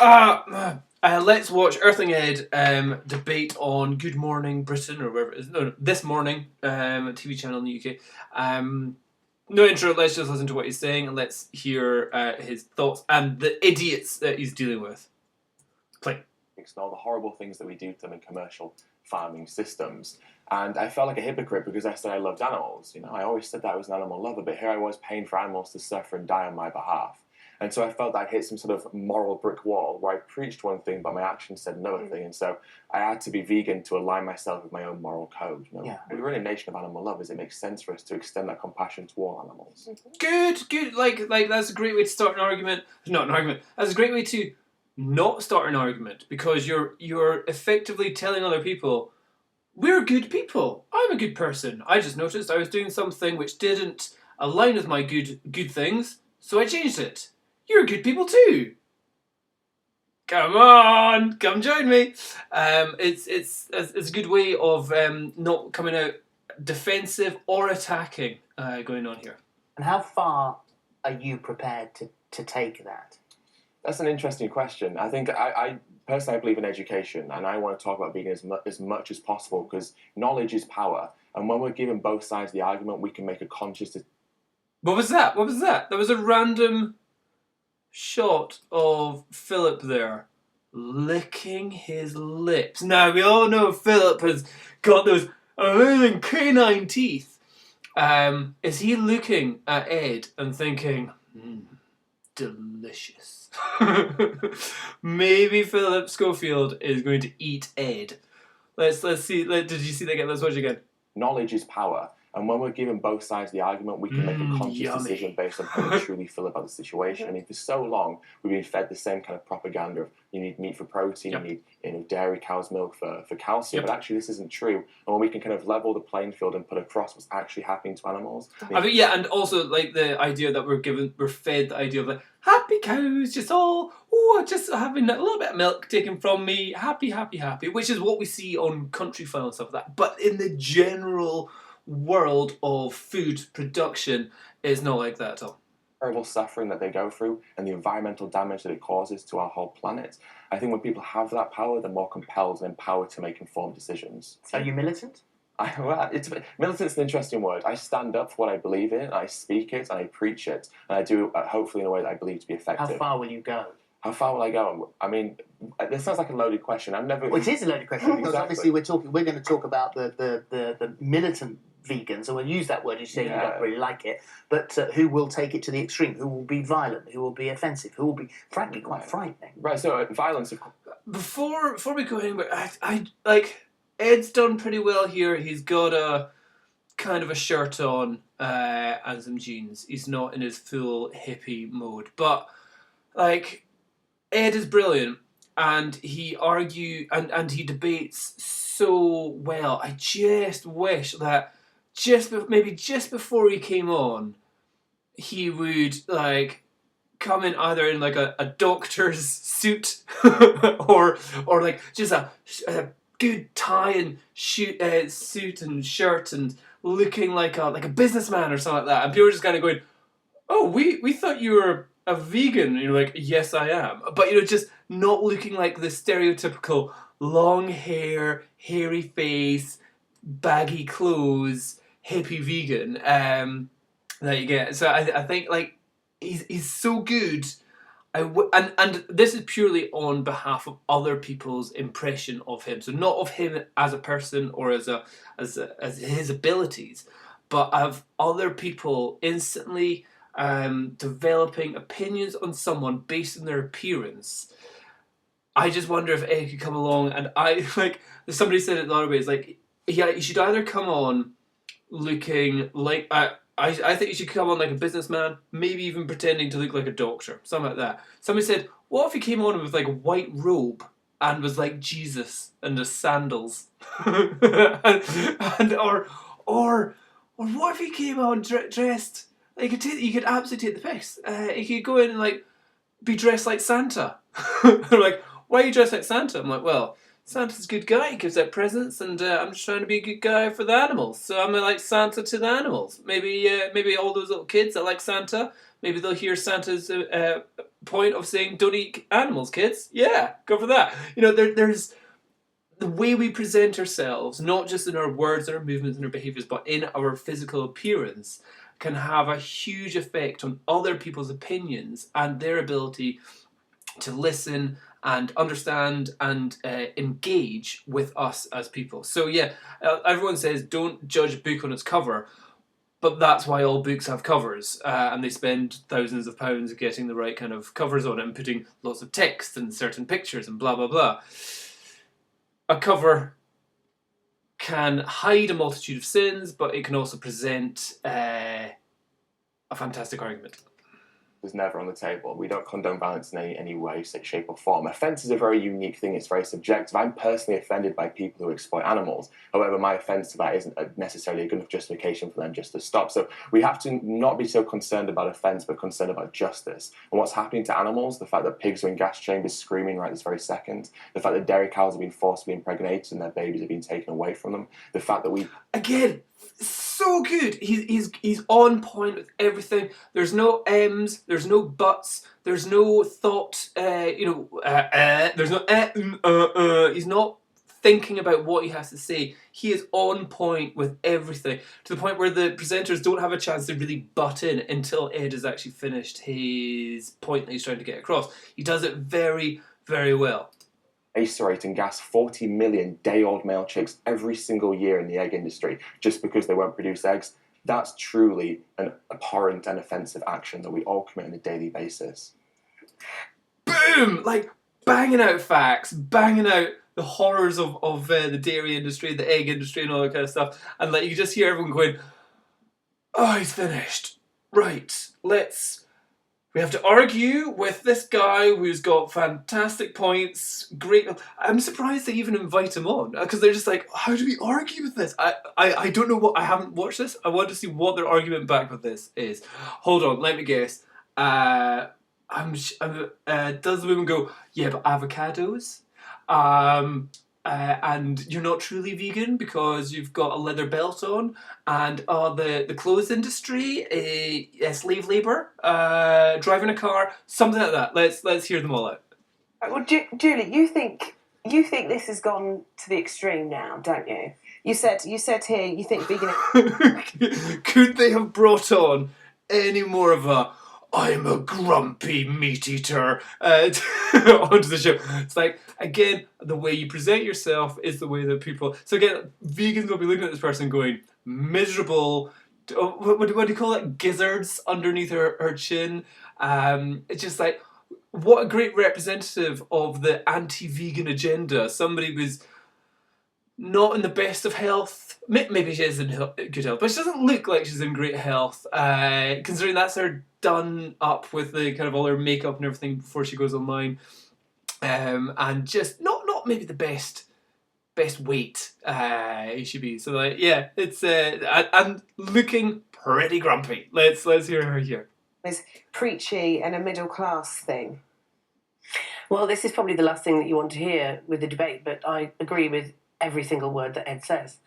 Let's watch Earthling Ed debate on Good Morning Britain or wherever it is. No, This Morning, TV channel in the UK. No intro, let's just listen to what he's saying and let's hear his thoughts and the idiots that he's dealing with. Play. All the horrible things that we do to them in commercial farming systems. And I felt like a hypocrite because I said I loved animals. You know, I always said that I was an animal lover, but here I was paying for animals to suffer and die on my behalf. And so I felt that I'd hit some sort of moral brick wall where I preached one thing, but my actions said another thing. And so I had to be vegan to align myself with my own moral code. You know? Yeah. We're in a nation of animal lovers. It makes sense for us to extend that compassion to all animals. Good. Like that's a great way to start an argument. Not an argument. That's a great way to not start an argument because you're effectively telling other people, we're good people. I'm a good person. I just noticed I was doing something which didn't align with my good things, so I changed it. You're good people too. Come on, come join me. It's a good way of not coming out defensive or attacking going on here. And how far are you prepared to take that? That's an interesting question. I think I personally believe in education, and I want to talk about vegan as much as possible because knowledge is power. And when we're given both sides of the argument, we can make a conscious... What was that? There was a random shot of Philip there licking his lips. Now, we all know Philip has got those amazing canine teeth. Is he looking at Ed and thinking, delicious? Maybe Philip Schofield is going to eat Ed. Let's see. Did you see that again? Let's watch it again. Knowledge is power. And when we're given both sides of the argument, we can make a conscious decision based on how we truly feel about the situation. I mean, for so long, we've been fed the same kind of propaganda of you need meat for protein, you need dairy, cow's milk for calcium, but actually this isn't true. And when we can kind of level the playing field and put across what's actually happening to animals. I mean, yeah, and also like the idea that we're fed the idea of like happy cows, just having a little bit of milk taken from me, happy, which is what we see on Countryfile and stuff like that. But in the general world of food production is not like that at all. Terrible suffering that they go through and the environmental damage that it causes to our whole planet. I think when people have that power, they're more compelled and empowered to make informed decisions. Are you militant? Militant's an interesting word. I stand up for what I believe in, I speak it, and I preach it, and I do hopefully in a way that I believe to be effective. How far will you go? How far will I go? I mean, this sounds like a loaded question. I've never. Well, it is a loaded question because obviously we're going to talk about the militant vegans, and we'll use that word. You say you don't really like it, but who will take it to the extreme? Who will be violent? Who will be offensive? Who will be, frankly, quite frightening? Right. So violence. Before we go anywhere, I like Ed's done pretty well here. He's got a kind of a shirt on and some jeans. He's not in his full hippie mode, but like Ed is brilliant, and he and he debates so well. I just wish that maybe just before he came on, he would like come in either in like a doctor's suit or like just a good tie and suit and shirt and looking like a businessman or something like that. And people are just kind of going, "Oh, we thought you were a vegan." And you're like, "Yes, I am," but just not looking like the stereotypical long hair, hairy face, baggy clothes, hippie vegan that you get. So I think like he's so good. And this is purely on behalf of other people's impression of him. So not of him as a person or as his abilities, but of other people instantly developing opinions on someone based on their appearance. I just wonder if Ed could come along, and somebody said it the other way. It's like he should either come on looking like I think you should come on like a businessman, maybe even pretending to look like a doctor, something like that. Somebody said, what if he came on with like a white robe and was like Jesus and the sandals, or what if he came on dressed? Like you could absolutely take the piss. He could go in and like be dressed like Santa. They're like, why are you dressed like Santa? I'm like, well, Santa's a good guy. He gives out presents, and I'm just trying to be a good guy for the animals. So I'm like Santa to the animals. Maybe all those little kids that like Santa, maybe they'll hear Santa's point of saying, "Don't eat animals, kids." Yeah, go for that. There's the way we present ourselves, not just in our words and our movements and our behaviours, but in our physical appearance, can have a huge effect on other people's opinions and their ability to listen and understand and engage with us as people. So yeah, everyone says don't judge a book on its cover, but that's why all books have covers, and they spend thousands of pounds getting the right kind of covers on it and putting lots of text and certain pictures and blah blah blah. A cover can hide a multitude of sins, but it can also present a fantastic argument. Is never on the table. We don't condone violence in any way, shape, or form. Offence is a very unique thing. It's very subjective. I'm personally offended by people who exploit animals. However, my offence to that isn't necessarily a good enough justification for them just to stop. So we have to not be so concerned about offence, but concerned about justice. And what's happening to animals, the fact that pigs are in gas chambers screaming right this very second, the fact that dairy cows are being forced to be impregnated and their babies are being taken away from them, the fact that we... Again, so good. He's on point with everything. There's no M's, there's no buts, there's no thought, there's no He's not thinking about what he has to say. He is on point with everything, to the point where the presenters don't have a chance to really butt in until Ed has actually finished his point that he's trying to get across. He does it very, very well. Eviscerate and gas 40 million day-old male chicks every single year in the egg industry just because they won't produce eggs. That's truly an abhorrent and offensive action that we all commit on a daily basis. Boom! Like, banging out facts, banging out the horrors of the dairy industry, the egg industry and all that kind of stuff. And like, you can just hear everyone going, oh, he's finished. Right, we have to argue with this guy who's got fantastic points. Great. I'm surprised they even invite him on, because they're just like, how do we argue with this? I don't know what. I haven't watched this. I want to see what their argument back with this is. Hold on, let me guess. Does the woman go, yeah, but avocados? And you're not truly vegan because you've got a leather belt on, and the clothes industry, slave labour, driving a car, something like that. Let's hear them all out. Well, Julie, you think this has gone to the extreme now, don't you? You said here you think vegan. Could they have brought on any more of a I'm a grumpy meat eater onto the show? It's like, again, the way you present yourself is the way that people... So again, vegans will be looking at this person going, miserable, what do you call it? Gizzards underneath her chin. It's just like, what a great representative of the anti-vegan agenda. Somebody who's not in the best of health. Maybe she is in good health, but she doesn't look like she's in great health, considering that's her done up with the kind of all her makeup and everything before she goes online, and just not maybe the best weight it should be. So like, yeah, it's and looking pretty grumpy. Let's hear her here. It's preachy and a middle class thing. Well, this is probably the last thing that you want to hear with the debate, but I agree with every single word that Ed says.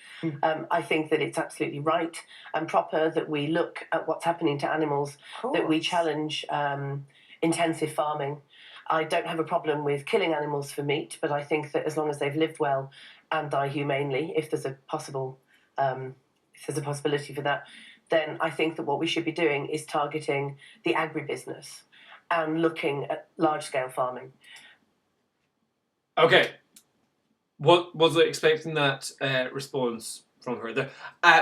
I think that it's absolutely right and proper that we look at what's happening to animals, that we challenge intensive farming. I don't have a problem with killing animals for meat, but I think that as long as they've lived well and die humanely, if there's a possibility for that, then I think that what we should be doing is targeting the agribusiness and looking at large-scale farming. Okay. What was I expecting that response from her there?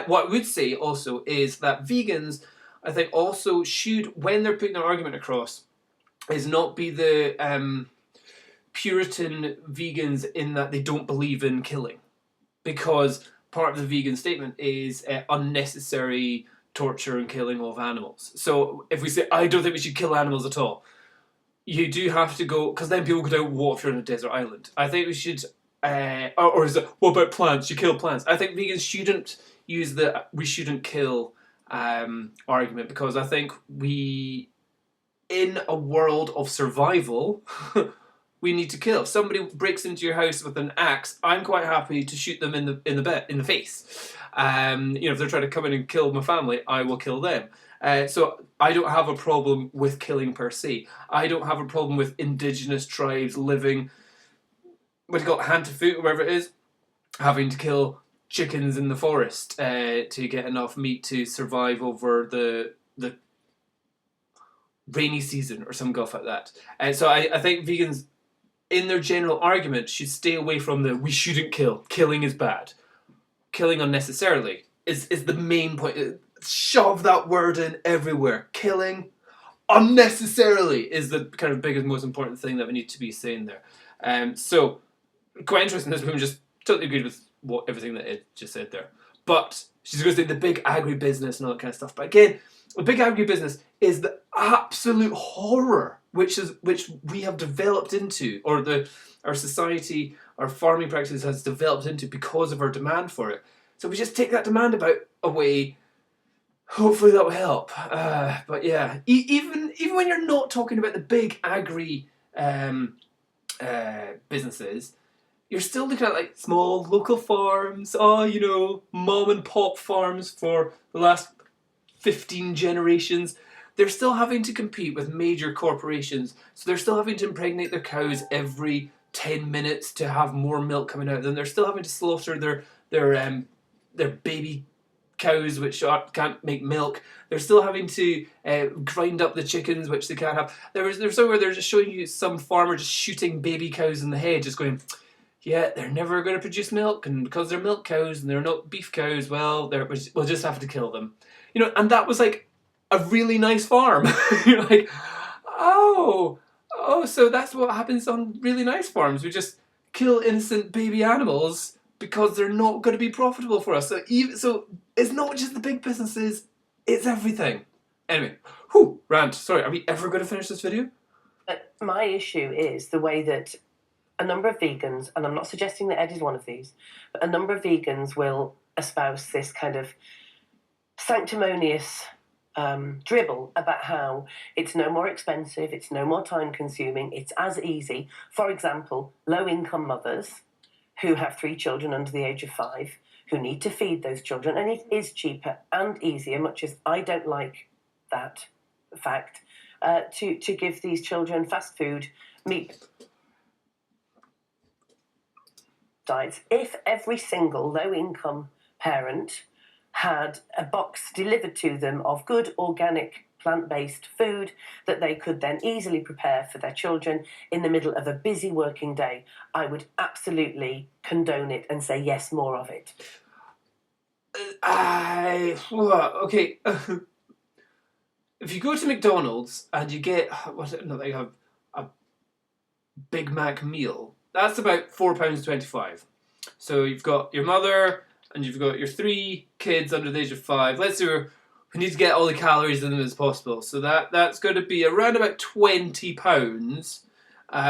What I would say also is that vegans, I think, also should, when they're putting their argument across, is not be the Puritan vegans in that they don't believe in killing. Because part of the vegan statement is unnecessary torture and killing of animals. So if we say, I don't think we should kill animals at all, you do have to go, because then people go down, what if you're on a desert island? I think we should... or is it, what about plants? You kill plants. I think vegans shouldn't use the we shouldn't kill argument, because I think we, in a world of survival, we need to kill. If somebody breaks into your house with an axe, I'm quite happy to shoot them in the face. If they're trying to come in and kill my family, I will kill them. So I don't have a problem with killing per se. I don't have a problem with indigenous tribes living, what do you call it, hand to foot, or whatever it is, having to kill chickens in the forest to get enough meat to survive over the rainy season or some guff like that. And so I think vegans, in their general argument, should stay away from the we shouldn't kill. Killing is bad. Killing unnecessarily is the main point. Shove that word in everywhere. Killing unnecessarily is the kind of biggest, most important thing that we need to be saying there. So, quite interesting, this woman just totally agreed with everything that Ed just said there. But she's going to say the big agribusiness and all that kind of stuff. But again, the big agribusiness is the absolute horror which we have developed into, or our society, our farming practices has developed into because of our demand for it. So we just take that demand away. Hopefully that will help. But yeah, even when you're not talking about the big agri businesses, you're still looking at like small local farms. Mom and pop farms for the last 15 generations. They're still having to compete with major corporations, so they're still having to impregnate their cows every 10 minutes to have more milk coming out. Then they're still having to slaughter their baby cows which can't make milk. They're still having to grind up the chickens which they can't have. There's somewhere they're just showing you some farmer just shooting baby cows in the head, just going, yeah, they're never going to produce milk, and because they're milk cows and they're not beef cows, well, we'll just have to kill them. And that was like a really nice farm. You're like, oh, so that's what happens on really nice farms. We just kill innocent baby animals because they're not going to be profitable for us. So it's not just the big businesses, it's everything. Anyway, rant. Sorry, are we ever going to finish this video? My issue is the way that a number of vegans, and I'm not suggesting that Ed is one of these, but a number of vegans will espouse this kind of sanctimonious dribble about how it's no more expensive, it's no more time consuming, it's as easy. For example, low-income mothers who have 3 children under the age of 5 who need to feed those children, and it is cheaper and easier, much as I don't like that fact, to give these children fast food, meat diets. If every single low-income parent had a box delivered to them of good organic plant-based food that they could then easily prepare for their children in the middle of a busy working day, I would absolutely condone it and say yes, more of it. Okay. If you go to McDonald's and you get a Big Mac meal, that's about £4.25. So you've got your mother and you've got your 3 kids under the age of 5. Let's say we need to get all the calories in them as possible. So that's going to be around about £20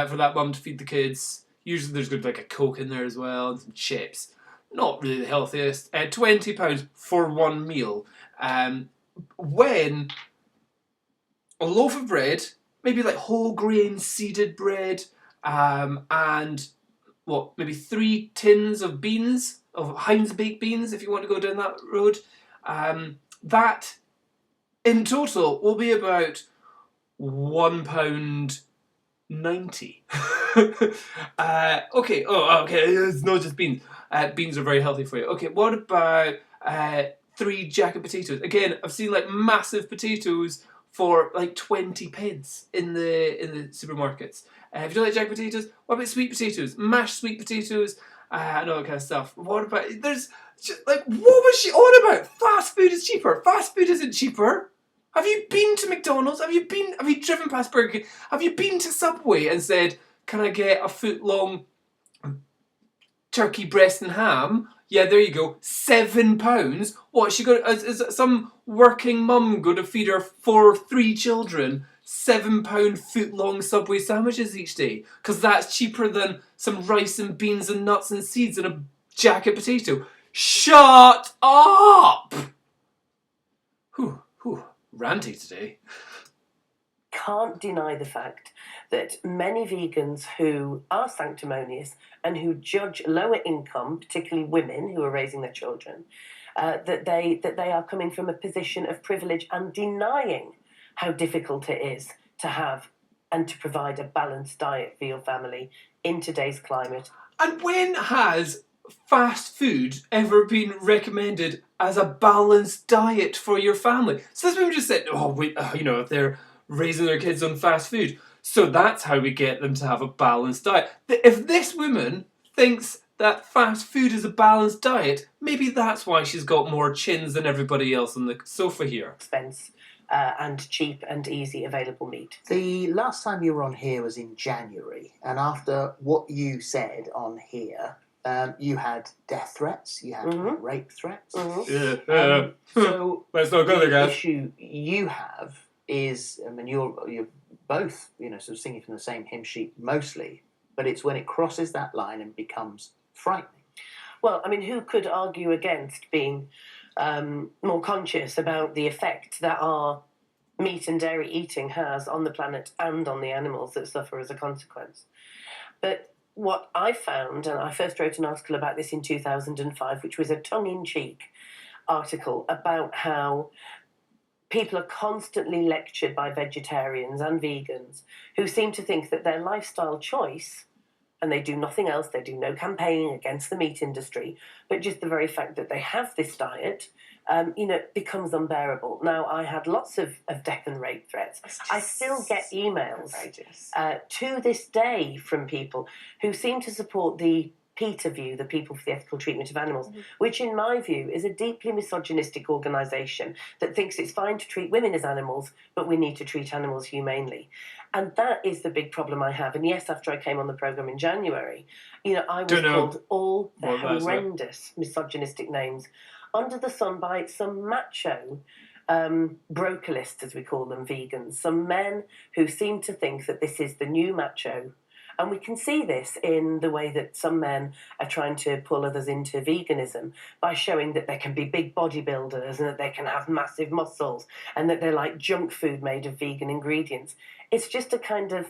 for that mum to feed the kids. Usually there's going to be like a Coke in there as well and some chips. Not really the healthiest. £20 for one meal. When a loaf of bread, maybe like whole grain seeded bread, and maybe 3 tins of beans, of Heinz baked beans, if you want to go down that road. That in total will be about £1.90. Okay. Okay. It's not just beans. Beans are very healthy for you. Okay. What about 3 jacket potatoes? Again, I've seen like massive potatoes for like 20 pence in the supermarkets. If you don't like jacket potatoes, what about sweet potatoes? Mashed sweet potatoes, and all that kind of stuff. What about, there's just, like, what was she on about? Fast food is cheaper. Fast food isn't cheaper. Have you been to McDonald's? Have you driven past Burger King? Have you been to Subway and said, can I get a foot-long turkey breast and ham? Yeah, there you go. £7. What, is some working mum going to feed her 3 children £7 foot-long Subway sandwiches each day? Because that's cheaper than some rice and beans and nuts and seeds and a jacket potato. Shut up! Ranty today. can't deny the fact that many vegans who are sanctimonious and who judge lower income, particularly women who are raising their children, that they are coming from a position of privilege and denying how difficult it is to have and to provide a balanced diet for your family in today's climate. And when has fast food ever been recommended as a balanced diet for your family? So this women just said, if they're raising their kids on fast food, so that's how we get them to have a balanced diet. If this woman thinks that fast food is a balanced diet, maybe that's why she's got more chins than everybody else on the sofa here. Expense and cheap and easy available meat. The last time you were on here was in January, and after what you said on here, you had death threats, you had rape threats. So let's not go there, the guys. issue you have is, I mean, you're both, sort of singing from the same hymn sheet mostly, but it's when it crosses that line and becomes frightening. Well, I mean, who could argue against being more conscious about the effect that our meat and dairy eating has on the planet and on the animals that suffer as a consequence? But what I found, and I first wrote an article about this in 2005, which was a tongue-in-cheek article about how people are constantly lectured by vegetarians and vegans who seem to think that their lifestyle choice, and they do nothing else, they do no campaigning against the meat industry, but just the very fact that they have this diet, becomes unbearable. Now, I had lots of death and rape threats. I still get emails to this day from people who seem to support the PETA view, the People for the Ethical Treatment of Animals, which in my view is a deeply misogynistic organisation that thinks it's fine to treat women as animals, but we need to treat animals humanely. And that is the big problem I have. And yes, after I came on the programme in January, I was called all the horrendous misogynistic names under the sun by some macho brocalists, as we call them, vegans, some men who seem to think that this is the new macho. And we can see this in the way that some men are trying to pull others into veganism by showing that they can be big bodybuilders and that they can have massive muscles and that they're like junk food made of vegan ingredients. It's just a kind of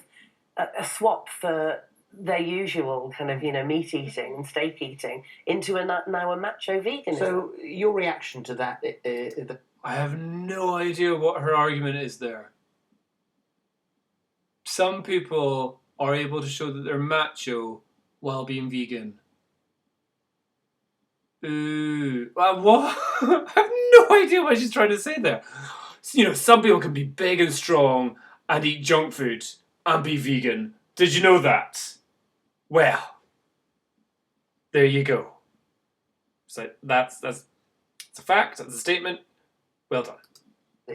a swap for their usual kind of, meat eating and steak eating into now a macho veganism. So your reaction to that? I have no idea what her argument is there. Some people are able to show that they're macho while being vegan. Ooh. What? I have no idea what she's trying to say there. Some people can be big and strong and eat junk food and be vegan. Did you know that? Well, there you go. So that's a fact, that's a statement. Well done.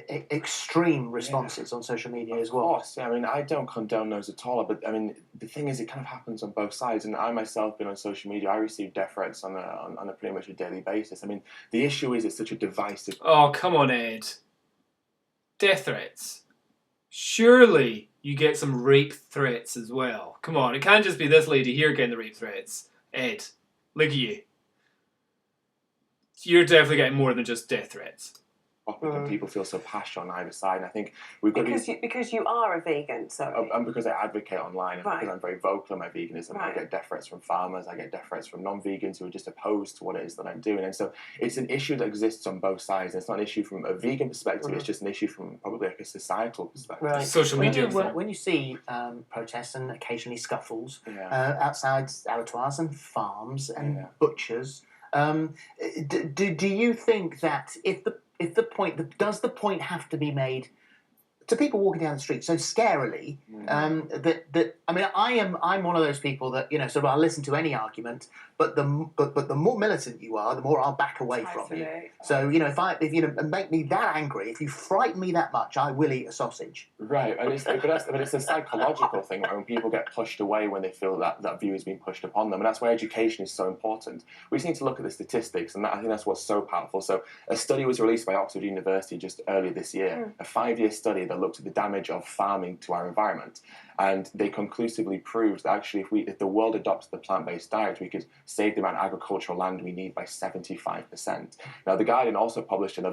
Extreme responses on social media as well. Of course, I mean, I don't condone those at all, but I mean, the thing is, it kind of happens on both sides, and I myself, been on social media, I receive death threats on a pretty much a daily basis. I mean, the issue is it's such a divisive... Oh, come on, Ed. Death threats. Surely you get some rape threats as well. Come on, it can't just be this lady here getting the rape threats. Ed, look at you. You're definitely getting more than just death threats. And people feel so passionate on either side, and I think we've got because you are a vegan, sorry. And because I advocate online, and because I'm very vocal in my veganism, Right. I get death threats from farmers, I get death threats from non-vegans who are just opposed to what it is that I'm doing, and so it's an issue that exists on both sides. And it's not an issue from a vegan perspective; it's just an issue from probably like a societal perspective. Right. Social media. When you see protests and occasionally scuffles outside abattoirs and farms and butchers, do you think that does the point have to be made to people walking down the street so scarily that I mean I'm one of those people that sort of I'll listen to any argument, but the more militant you are, the more I'll back away from you. So if you make me that angry, if you frighten me that much, I will eat a sausage. Right, and it's a psychological thing when people get pushed away when they feel that view is being pushed upon them, and that's why education is so important. We just need to look at the statistics, and I think that's what's so powerful. So a study was released by Oxford University just earlier this year, a 5-year study that looked at the damage of farming to our environment, and they conclusively proved that actually if the world adopted the plant-based diet, we could save the amount of agricultural land we need by 75%. Now, The Guardian also published an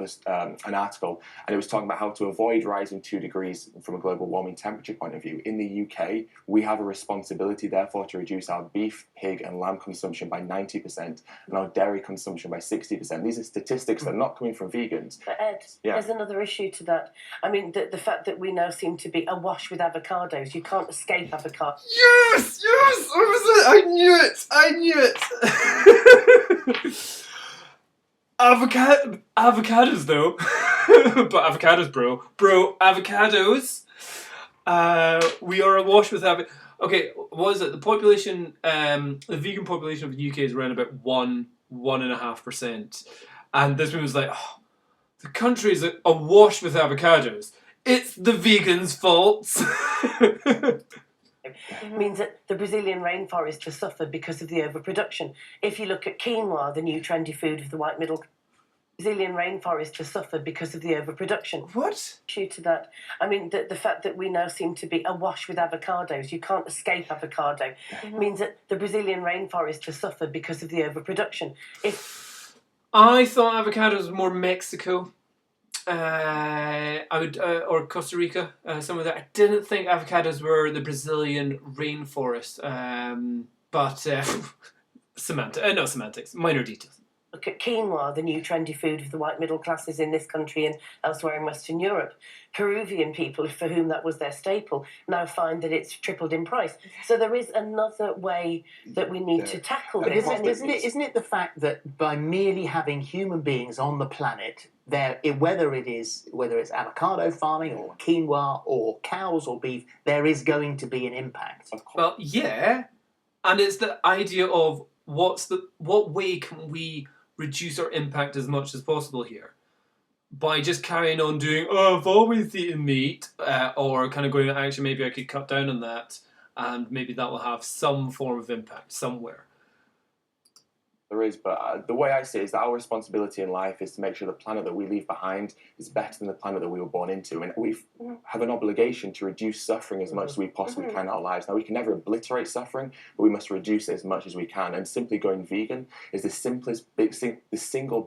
article, and it was talking about how to avoid rising 2 degrees from a global warming temperature point of view. In the UK, we have a responsibility, therefore, to reduce our beef, pig, and lamb consumption by 90% and our dairy consumption by 60%. These are statistics that are not coming from vegans. But Ed, there's another issue to that. I mean, the fact that we now seem to be awash with avocados. You can't escape avocado. Yes! I knew it! Avocados, though. But avocados, bro. Bro, avocados. We are awash with Okay, what is it? The population, the vegan population of the UK is around about 1.5%. And this one was like, oh, the country is awash with avocados. It's the vegans' fault. Means that the Brazilian rainforest has suffered because of the overproduction. If you look at quinoa, the new trendy food of the white middle, Brazilian rainforest has suffered because of the overproduction. What? Due to that, I mean, the fact that we now seem to be awash with avocados, you can't escape avocado, means that the Brazilian rainforest has suffered because of the overproduction. I thought avocados were more Mexico. Or Costa Rica, some of that. I didn't think avocados were the Brazilian rainforest, but semantics, minor details. Look at quinoa, the new trendy food of the white middle classes in this country and elsewhere in Western Europe. Peruvian people, for whom that was their staple, now find that it's tripled in price. So there is another way that we need to tackle this. Isn't it the fact that by merely having human beings on the planet, whether it's avocado farming or quinoa or cows or beef, there is going to be an impact. Well, yeah, and it's the idea of what way can we reduce our impact as much as possible here? By just carrying on doing, I've always eaten meat, or kind of going, actually, maybe I could cut down on that, and maybe that will have some form of impact somewhere. There is, but the way I see it is that our responsibility in life is to make sure the planet that we leave behind is better than the planet that we were born into. And we have an obligation to reduce suffering as much as we possibly can in our lives. Now, we can never obliterate suffering, but we must reduce it as much as we can. And simply going vegan is the single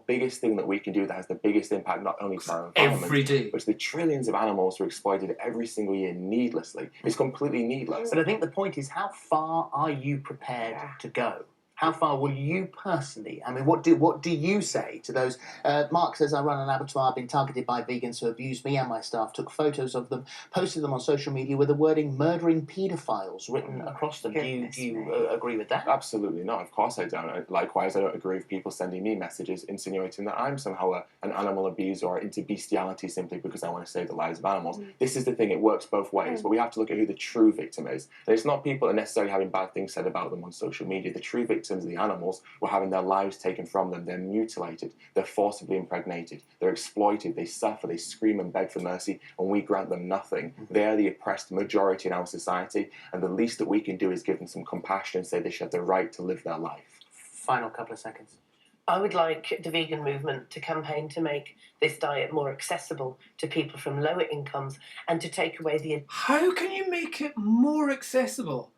biggest thing that we can do that has the biggest impact, not only for our environment, every day, but to the trillions of animals who are exploited every single year needlessly. It's completely needless. But I think the point is, how far are you prepared to go? How far will you personally? I mean, what do you say to those? Mark says, I run an abattoir. I've been targeted by vegans who abused me and my staff, took photos of them, posted them on social media with the wording "murdering paedophiles" written across them. Do you agree with that? Absolutely not. Of course I don't. Likewise, I don't agree with people sending me messages insinuating that I'm somehow an animal abuser or into bestiality simply because I want to save the lives of animals. This is the thing. It works both ways. But we have to look at who the true victim is. And it's not people that are necessarily having bad things said about them on social media. The true victims, the animals, were having their lives taken from them. They're mutilated. They're forcibly impregnated. They're exploited. They suffer. They scream and beg for mercy, and we grant them nothing. They are the oppressed majority in our society, and the least that we can do is give them some compassion and say they should have the right to live their life. Final couple of seconds. I would like the vegan movement to campaign to make this diet more accessible to people from lower incomes and to take away the... How can you make it more accessible?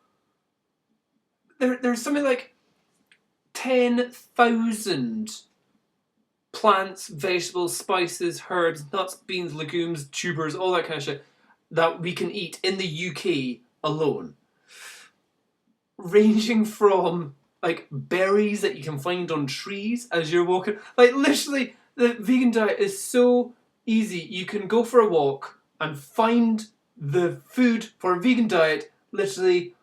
There's something like 10,000 plants, vegetables, spices, herbs, nuts, beans, legumes, tubers, all that kind of shit that we can eat in the UK alone. Ranging from like berries that you can find on trees as you're walking. Like literally, the vegan diet is so easy. You can go for a walk and find the food for a vegan diet literally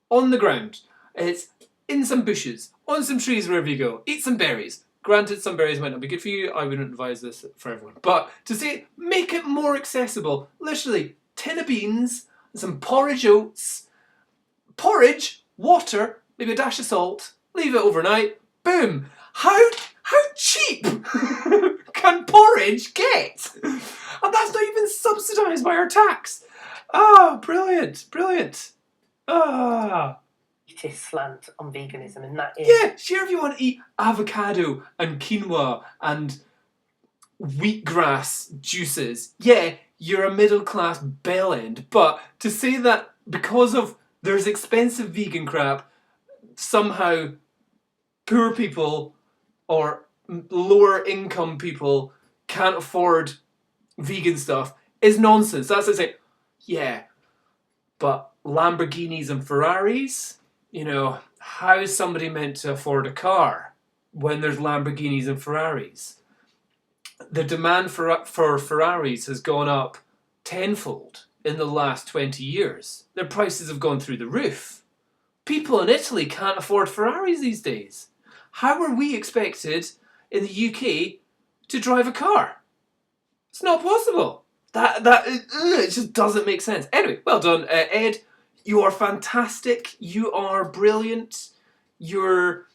on the ground. It's in some bushes, on some trees, wherever you go. Eat some berries. Granted, some berries might not be good for you. I wouldn't advise this for everyone. But to say, make it more accessible. Literally, tin of beans, some porridge oats, porridge, water, maybe a dash of salt, leave it overnight, boom. How cheap can porridge get? And that's not even subsidised by our tax. Ah, brilliant. Ah. slant on veganism, and that is... Yeah, sure, if you want to eat avocado and quinoa and wheatgrass juices, yeah, you're a middle-class bellend, but to say that because of there's expensive vegan crap, somehow poor people or lower income people can't afford vegan stuff is nonsense. That's like saying, yeah, but Lamborghinis and Ferraris, you know, how is somebody meant to afford a car when there's Lamborghinis and Ferraris? The demand for Ferraris has gone up tenfold in the last 20 years. Their prices have gone through the roof. People in Italy can't afford Ferraris these days. How are we expected in the UK to drive a car? It's not possible. It just doesn't make sense. Anyway, well done, Ed. You are fantastic. You are brilliant. Your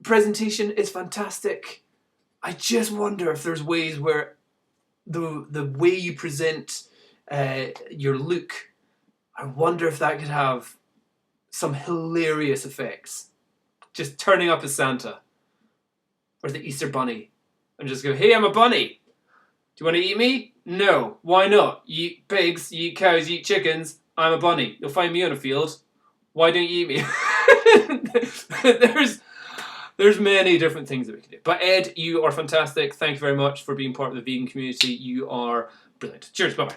presentation is fantastic. I just wonder if there's ways where the way you present your look, I wonder if that could have some hilarious effects. Just turning up as Santa or the Easter Bunny and just go, hey, I'm a bunny. Do you want to eat me? No. Why not? You eat pigs, you eat cows, you eat chickens. I'm a bunny. You'll find me on a field. Why don't you eat me? There's many different things that we can do. But Ed, you are fantastic. Thank you very much for being part of the vegan community. You are brilliant. Cheers. Bye-bye.